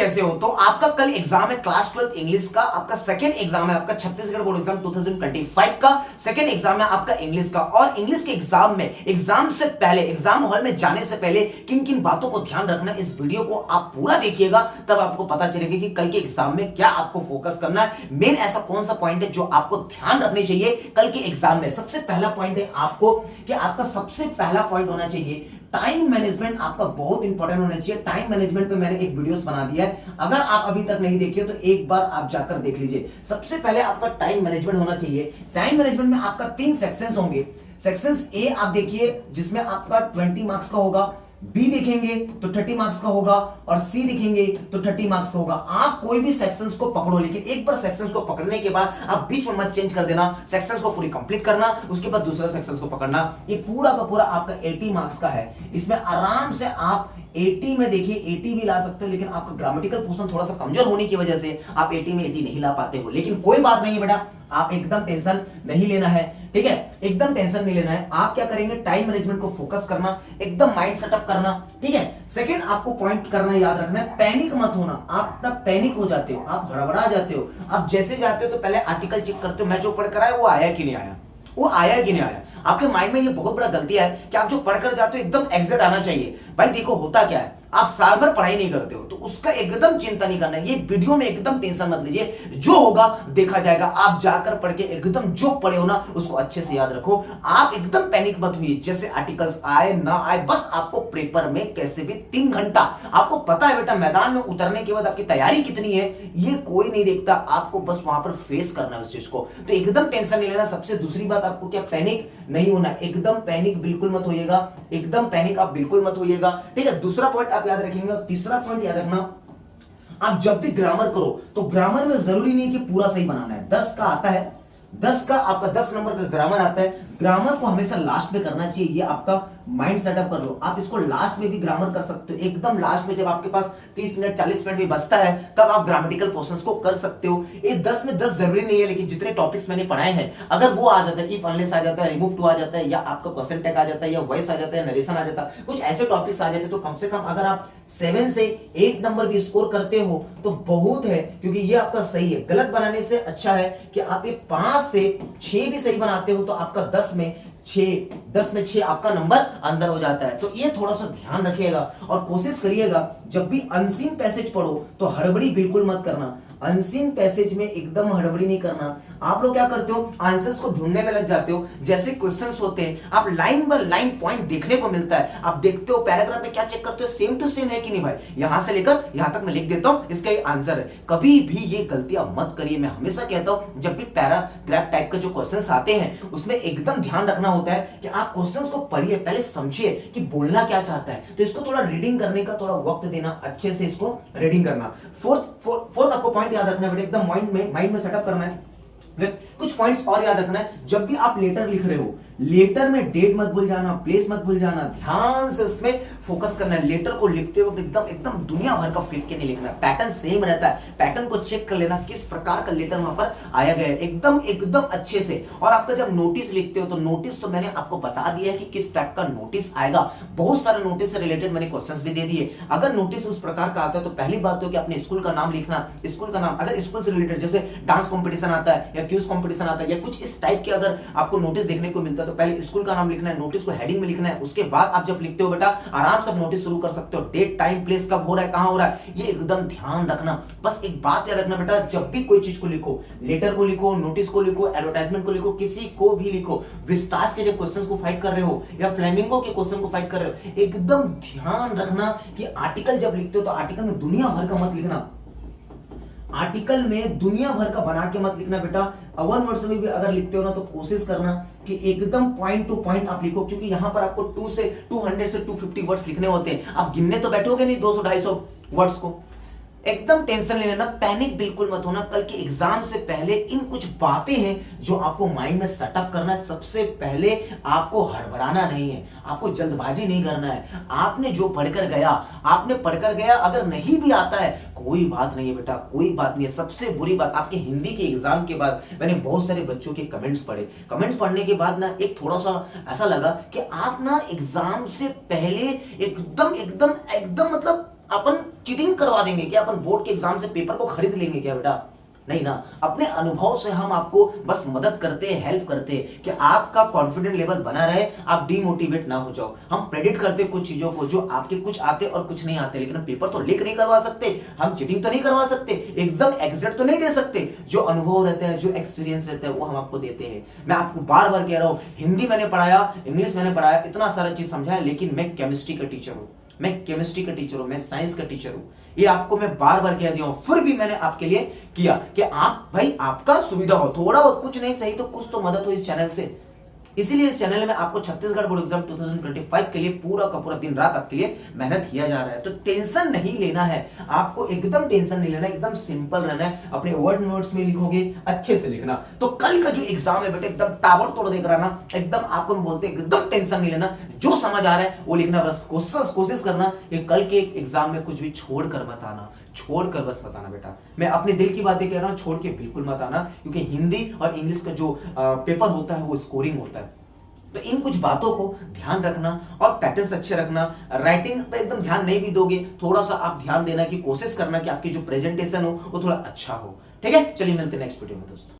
कैसे हो? तो आपका कल एग्जाम है क्लास 12 इंग्लिश का, आपका सेकंड एग्जाम है, आपका छत्तीसगढ़ बोर्ड एग्जाम 2025 का सेकंड एग्जाम है आपका इंग्लिश का। और इंग्लिश के एग्जाम में एग्जाम से पहले, एग्जाम हॉल में जाने से पहले किन किन बातों को ध्यान रखना है, इस वीडियो को आप पूरा देखिएगा, तब आपको पता चलेगा कि कल के एग्जाम में क्या आपको फोकस करना है। मेन ऐसा कौन सा पॉइंट है जो आपको ध्यान रखने चाहिए कल के एग्जाम में। सबसे पहला पॉइंट है आपको कि आपका सबसे पहला पॉइंट होना चाहिए टाइम मैनेजमेंट। आपका बहुत इंपॉर्टेंट होना चाहिए। टाइम मैनेजमेंट पे मैंने एक वीडियोस बना दिया है, अगर आप अभी तक नहीं देखे तो एक बार आप जाकर देख लीजिए। सबसे पहले आपका टाइम मैनेजमेंट होना चाहिए। टाइम मैनेजमेंट में आपका 3 सेक्शंस होंगे। सेक्शंस ए आप देखिए जिसमें आपका 20 मार्क्स का होगा, बी देखेंगे तो 30 मार्क्स का होगा, और सी देखेंगे तो 30 मार्क्स का होगा। आप कोई भी सेक्शंस को पकड़ो, लेकिन एक बार सेक्शंस को पकड़ने के बाद आप बीच में मत चेंज कर देना। सेक्शंस को पूरी कंप्लीट करना, उसके बाद दूसरा सेक्शंस को पकड़ना। ये पूरा का पूरा आपका 80 मार्क्स का है। इसमें आराम से आप 80 में देखिए 80 भी ला सकते हो, लेकिन आपका ग्रामेटिकल पोर्शन थोड़ा सा कमजोर होने की वजह से आप 80 में 80 नहीं ला पाते हो। लेकिन कोई बात नहीं है बेटा, आप एकदम टेंशन नहीं लेना है, ठीक है, एकदम टेंशन नहीं लेना है। आप क्या करेंगे, टाइम मैनेजमेंट को फोकस करना, एकदम माइंड सेटअप करना, ठीक है। सेकंड आपको पॉइंट करना याद रखना है, पैनिक मत होना। आप ना पैनिक हो जाते हो, आप हड़बड़ा जाते हो। आप जैसे जाते हो तो पहले आर्टिकल चेक करते हो, मैं जो पढ़ कर आया वो आया कि नहीं आया, वो आया कि नहीं आया। आपके माइंड में ये बहुत बड़ा गलती है कि आप जो पढ़कर जाते हो एकदम एग्जैक्ट आना चाहिए। भाई देखो होता क्या है, आप साल भर पढ़ाई नहीं करते हो तो उसका एकदम चिंता नहीं करना है। ये वीडियो में एकदम टेंशन मत लीजिए, जो होगा देखा जाएगा। आप जाकर पढ़ के एकदम जो पढ़े हो ना उसको अच्छे से याद रखो। आप एकदम पैनिक मत हुई, जैसे आर्टिकल्स आए ना आए, बस आपको पेपर में कैसे भी 3 घंटा, आपको पता है बेटा मैदान में उतरने के बाद आपकी तैयारी कितनी है ये कोई नहीं देखता, आपको बस वहां पर फेस करना है उस चीज को। तो एकदम टेंशन नहीं लेना। सबसे दूसरी बात, आपको क्या पैनिक नहीं होना, एकदम पैनिक बिल्कुल मत होइएगा, एकदम पैनिक आप बिल्कुल मत होइएगा, ठीक है। दूसरा पॉइंट आप याद रखेंगे। तीसरा पॉइंट याद रखना, आप जब भी ग्रामर करो तो ग्रामर में जरूरी नहीं कि पूरा सही बनाना है। 10 का आता है, 10 का आपका 10 नंबर का ग्रामर आता है, ग्रामर को हमेशा लास्ट में करना चाहिए। ये आपका माइंड सेटअप कर लो। आप इसको लास्ट में भी ग्रामर कर सकते हो, एकदम लास्ट में जब आपके पास 30 मिनट 40 मिनट भी बचता है तब आप ग्रामेटिकल पोर्शंस को कर सकते हो। ये 10 में 10 जरूरी नहीं है, लेकिन जितने टॉपिक्स मैंने पढ़ाए हैं अगर वो आ जाता है, इफ अनलेस आ जाता है, रिमूव टू आ जाता है, या आपका क्वेश्चन टैग आ जाता है, या वॉइस आ जाता है, नरेशन आ जाता है, कुछ ऐसे टॉपिक्स आ जाते हैं, तो कम से कम अगर आप 7 से 8 नंबर भी स्कोर करते हो तो बहुत है, क्योंकि ये आपका सही है। गलत बनाने से अच्छा है कि आप ये 5 से 6 भी सही बनाते हो तो आपका 10 में 6 आपका नंबर अंदर हो जाता है। तो ये थोड़ा सा ध्यान रखिएगा और कोशिश करिएगा जब भी अनसीन पैसेज पढ़ो तो हड़बड़ी बिल्कुल मत करना। अनसीन पैसेज में एकदम हड़बड़ी नहीं करना। आप लोग क्या करते हो, आंसर्स को ढूंढने में लग जाते हो। जैसे क्वेश्चंस होते हैं आप लाइन बाय लाइन पॉइंट देखने को मिलता है, आप देखते हो पैराग्राफ में क्या चेक करते हो, सेम टू सेम है कि नहीं भाई, यहां से लेकर यहां तक मैं लिख देता हूं इसका ये आंसर है। कभी भी ये गलतियां मत करिए। मैं हमेशा कहता हूं जब भी पैराग्राफ टाइप का जो क्वेश्चंस आते हैं उसमें एकदम ध्यान रखना होता है कि आप क्वेश्चंस को पढ़िए, पहले समझिए कि बोलना क्या चाहता है, तो इसको थोड़ा रीडिंग करने का थोड़ा वक्त देना, अच्छे से इसको रीडिंग करना। फोर्थ आपको पॉइंट याद रखना है बेटा, एकदम माइंड में सेटअप करना है। कुछ पॉइंट्स और याद रखना है, जब भी आप लेटर लिख रहे हो लेटर में डेट मत भूल जाना, प्लेस मत भूल जाना, ध्यान से उसमें फोकस करना है। लेटर को लिखते वक्त एकदम दुनिया भर का फेंक के नहीं लिखना, पैटर्न सेम रहता है, पैटर्न को चेक कर लेना किस प्रकार का लेटर वहां पर आया गया है, एकदम अच्छे से। और आपका जब नोटिस लिखते हो तो नोटिस तो मैंने आपको बता दिया है कि किस टाइप का नोटिस आएगा, बहुत सारे नोटिस से रिलेटेड मैंने क्वेश्चंस भी दे दिए। अगर नोटिस उस प्रकार का आता है तो पहली बात तो कि अपने स्कूल का नाम लिखना, स्कूल का नाम, अगर स्कूल से रिलेटेड जैसे डांस कॉम्पिटिशन आता है या क्विज कॉम्पिटिशन आता है या कुछ इस टाइप के अगर आपको नोटिस देखने को मिलता है तो पहले स्कूल का नाम लिखना है, नोटिस को हेडिंग में लिखना है। उसके बाद आप जब लिखते हो बेटा आराम से नोटिस शुरू कर सकते हो, डेट टाइम प्लेस कब हो रहा है कहां हो रहा है ये एकदम ध्यान रखना। बस एक बात याद रखना बेटा, जब भी कोई चीज को लिखो, लेटर को लिखो, नोटिस को लिखो, एडवर्टाइजमेंट को लिखो, किसी को भी लिखो, विस्टास के जब क्वेश्चंस को फाइट कर रहे हो या फ्लेमिंगो के क्वेश्चन को फाइट कर रहे हो, एकदम ध्यान रखना कि आर्टिकल जब लिखते हो तो आर्टिकल में दुनिया भर का मत लिखना, आर्टिकल में दुनिया भर का बना के मत लिखना बेटा। वन वर्ड्स में भी अगर लिखते हो ना तो कोशिश करना कि एकदम पॉइंट टू पॉइंट आप लिखो, क्योंकि यहां पर आपको 200 से 250 वर्ड्स लिखने होते हैं। आप गिनने तो बैठोगे नहीं 200-250 वर्ड्स को। एकदम टेंशन नहीं लेना, पैनिक बिल्कुल मत होना। कल के एग्जाम से पहले इन कुछ बातें हैं जो आपको माइंड में सेटअप करना है। सबसे पहले आपको हड़बड़ाना नहीं है, आपको जल्दबाजी नहीं करना है। आपने जो पढ़कर गया, अगर नहीं भी आता है कोई बात नहीं है बेटा, कोई बात नहीं है। सबसे बुरी बात, आपके हिंदी के एग्जाम के बाद मैंने बहुत सारे बच्चों के कमेंट्स पढ़े, कमेंट्स पढ़ने के बाद ना एक थोड़ा सा ऐसा लगा कि आप ना एग्जाम से पहले एकदम मतलब अपन चीटिंग करवा देंगे क्या? अपन बोर्ड के एग्जाम से पेपर को खरीद लेंगे क्या बेटा? नहीं ना। अपने अनुभव से हम आपको बस मदद करते हैं, हेल्प करते हैं कि आपका कॉन्फिडेंट लेवल बना रहे, आप डीमोटिवेट ना हो जाओ। हम प्रेडिक्ट करते कुछ चीजों को जो आपके कुछ आते और कुछ नहीं आते, लेकिन हम पेपर तो लीक नहीं करवा सकते, हम चीटिंग तो नहीं करवा सकते, एग्जाम एग्जिट तो नहीं दे सकते। जो अनुभव रहता है, जो एक्सपीरियंस रहता है, वो हम आपको देते हैं। मैं आपको बार बार कह रहा हूं, हिंदी मैंने पढ़ाया, इंग्लिश मैंने पढ़ाया, इतना सारा चीज समझाया, लेकिन मैं केमिस्ट्री का टीचर हूं, मैं केमिस्ट्री का टीचर हूं, मैं साइंस का टीचर हूं। ये आपको मैं बार बार कह दिया हूं, फिर भी मैंने आपके लिए किया कि आप भाई आपका सुविधा हो, थोड़ा बहुत कुछ नहीं सही तो कुछ तो मदद हो इस चैनल से। इसीलिए इस चैनल में आपको छत्तीसगढ़ बोर्ड एग्जाम 2025 के लिए पूरा का पूरा दिन रात आपके लिए मेहनत किया जा रहा है। तो टेंशन नहीं लेना है, आपको एकदम टेंशन नहीं लेना है, एकदम सिंपल रहना है। अपने वर्ड नोट्स में लिखोगे, अच्छे से लिखना, तो कल का जो एग्जाम है बेटा एकदम ताबड़तोड़ देख रहा ना, एकदम आपको बोलते एकदम टेंशन नहीं लेना, जो समझ आ रहा है वो लिखना, बस कोशिश करना कि कल के एग्जाम में कुछ भी छोड़ कर मत आना, छोड़कर बस बताना बेटा। मैं अपने दिल की बातें कह रहा हूं, छोड़ के बिल्कुल मत आना, क्योंकि हिंदी और इंग्लिश का जो पेपर होता है वो स्कोरिंग होता है। तो इन कुछ बातों को ध्यान रखना और पैटर्न्स अच्छे रखना। राइटिंग पे एकदम ध्यान नहीं भी दोगे, थोड़ा सा आप ध्यान देना की कोशिश करना कि आपकी जो प्रेजेंटेशन हो वो थोड़ा अच्छा हो। ठीक है, चलिए मिलते हैं नेक्स्ट वीडियो में दोस्तों।